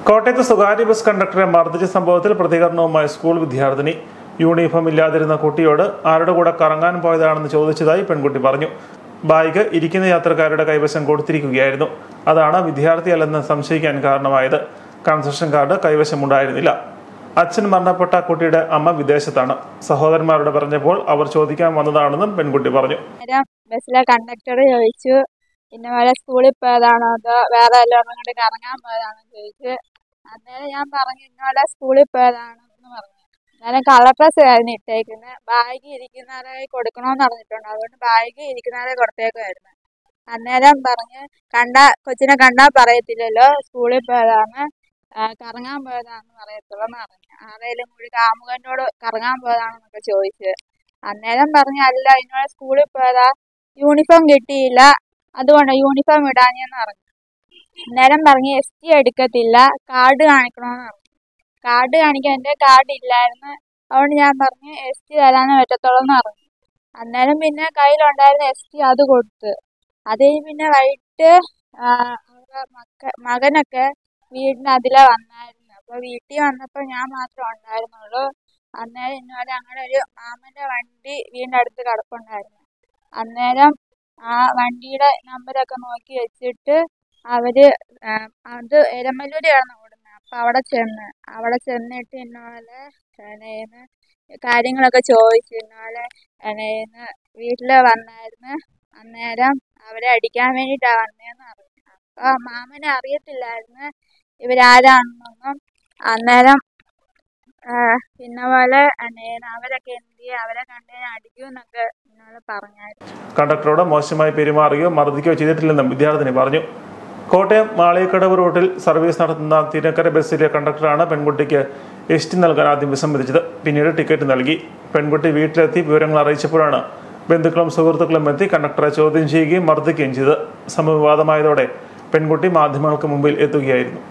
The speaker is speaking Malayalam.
കോട്ടയത്ത് സ്വകാര്യ ബസ് കണ്ടക്ടറെ മർദ്ദിച്ച സംഭവത്തിൽ പ്രതികരണവുമായി സ്കൂൾ വിദ്യാർത്ഥിനി. യൂണിഫോം ഇല്ലാതിരുന്ന കുട്ടിയോട് ആരുടെ കൂടെ കറങ്ങാൻ പോയതാണെന്ന് ചോദിച്ചതായി പെൺകുട്ടി പറഞ്ഞു. ബാഗ് ഇരിക്കുന്ന യാത്രക്കാരുടെ കൈവശം കൊടുത്തിരിക്കുകയായിരുന്നു. അതാണ് വിദ്യാർത്ഥിയല്ലെന്ന് സംശയിക്കാൻ കാരണമായത്. കൺസെഷൻ കാർഡ് കൈവശമുണ്ടായിരുന്നില്ല. അച്ഛൻ മരണപ്പെട്ട കുട്ടിയുടെ അമ്മ വിദേശത്താണ്. സഹോദരന്മാരോട് പറഞ്ഞപ്പോൾ അവർ ചോദിക്കാൻ വന്നതാണെന്നും പെൺകുട്ടി പറഞ്ഞു. ബസ്സിലെ കണ്ടക്ടർ ചോദിച്ചു, പിന്നെ വല്ല സ്കൂളിൽ പോയതാണോ അതോ വേറെ എല്ലാവരും കൂടെ കറങ്ങാൻ പോയതാണോ ചോദിച്ചു. അന്നേരം ഞാൻ പറഞ്ഞു ഇന്നലെ സ്കൂളിൽ പോയതാണെന്ന് പറഞ്ഞു. അന്നേരം കളർ ഡ്രസ് ആയിരുന്നു ഇട്ടേക്കുന്നത്. ബാഗ് ഇരിക്കുന്നവരെ കൊടുക്കണമെന്ന് പറഞ്ഞിട്ടുണ്ട്, അതുകൊണ്ട് ബാഗ് ഇരിക്കുന്നവരെ കൊടുത്തേക്കുമായിരുന്നു. അന്നേരം പറഞ്ഞ് കൊച്ചിനെ കണ്ടാൽ പറയത്തില്ലല്ലോ സ്കൂളിൽ പോയതാണ്, കറങ്ങാൻ പോയതാണെന്ന് പറയത്തുള്ളൂ എന്ന് പറഞ്ഞു. ആരെങ്കിലും കൂടി കാമുകനോട് കറങ്ങാൻ പോയതാണെന്നൊക്കെ ചോദിച്ചു. അന്നേരം പറഞ്ഞു അല്ല, ഇന്നലെ സ്കൂളിൽ പോയതാ, യൂണിഫോം കിട്ടിയില്ല, അതുകൊണ്ട് യൂണിഫോം ഇടാഞ്ഞെന്ന് പറഞ്ഞു. അന്നേരം പറഞ്ഞ് ST എടുക്കത്തില്ല, കാർഡ് കാണിക്കണമെന്ന് പറഞ്ഞു. കാർഡ് കാണിക്കാൻ എൻ്റെ കാർഡ് ഇല്ലായിരുന്നു, അതുകൊണ്ട് ഞാൻ പറഞ്ഞു ST തരാനേ പറ്റത്തുള്ളൂ എന്ന് പറഞ്ഞു. അന്നേരം പിന്നെ കയ്യിലുണ്ടായിരുന്ന ST അത് കൊടുത്ത്. അത് കഴിഞ്ഞ് പിന്നെ വൈകിട്ട് അവരുടെ മകനൊക്കെ വീടിന് അതിലെ വന്നായിരുന്നു. അപ്പോൾ വീട്ടിൽ വന്നപ്പോൾ ഞാൻ മാത്രമേ ഉണ്ടായിരുന്നുള്ളൂ. അന്നേരം ഇന്നലെ അങ്ങനെ ഒരു മാമൻ്റെ വണ്ടി വീടിൻ്റെ അടുത്ത് കിടപ്പുണ്ടായിരുന്നു. അന്നേരം ആ വണ്ടിയുടെ നമ്പരൊക്കെ നോക്കി വെച്ചിട്ട് അവർ അത് എരമല്ലൂരാണ് ഓടുന്നത്. അപ്പോൾ അവിടെ ചെന്നിട്ട് ഇന്നലെ കാര്യങ്ങളൊക്കെ ചോദിച്ചു. ഇന്നലെ വീട്ടിൽ വന്നായിരുന്നു. അന്നേരം അവരെ അടിക്കാൻ വേണ്ടിയിട്ടാണ് വന്നതെന്ന് പറഞ്ഞു. അപ്പോൾ മാമനെ അറിയത്തില്ലായിരുന്നു ഇവരാരാണെന്നൊന്നും. അന്നേരം പിന്നെ പോലെ അവരൊക്കെ അവരെ കണ്ടതിന് അടിക്കുമെന്നൊക്കെ ഇന്നലെ പറഞ്ഞായിരുന്നു. കണ്ടക്ടറോട് മോശമായി പെരുമാറുകയോ മർദ്ദിക്കുകയോ ചെയ്തിട്ടില്ലെന്നും വിദ്യാർത്ഥിനി പറഞ്ഞു. കോട്ടയം മാളികക്കടവ് റൂട്ടിൽ സർവീസ് നടത്തുന്ന തിരക്കര ബസ്സിലെ കണ്ടക്ടറാണ് പെൺകുട്ടിക്ക് ST നൽകാൻ ആദ്യം വിസമ്മതിച്ചത്. പിന്നീട് ടിക്കറ്റ് നൽകി. പെൺകുട്ടി വീട്ടിലെത്തി വിവരങ്ങൾ അറിയിച്ചപ്പോഴാണ് ബന്ധുക്കളും സുഹൃത്തുക്കളും എത്തി കണ്ടക്ടറെ ചോദ്യം ചെയ്യുകയും മർദ്ദിക്കുകയും ചെയ്തത്. സംഭവ വിവാദമായതോടെ പെൺകുട്ടി മാധ്യമങ്ങൾക്ക് മുമ്പിൽ എത്തുകയായിരുന്നു.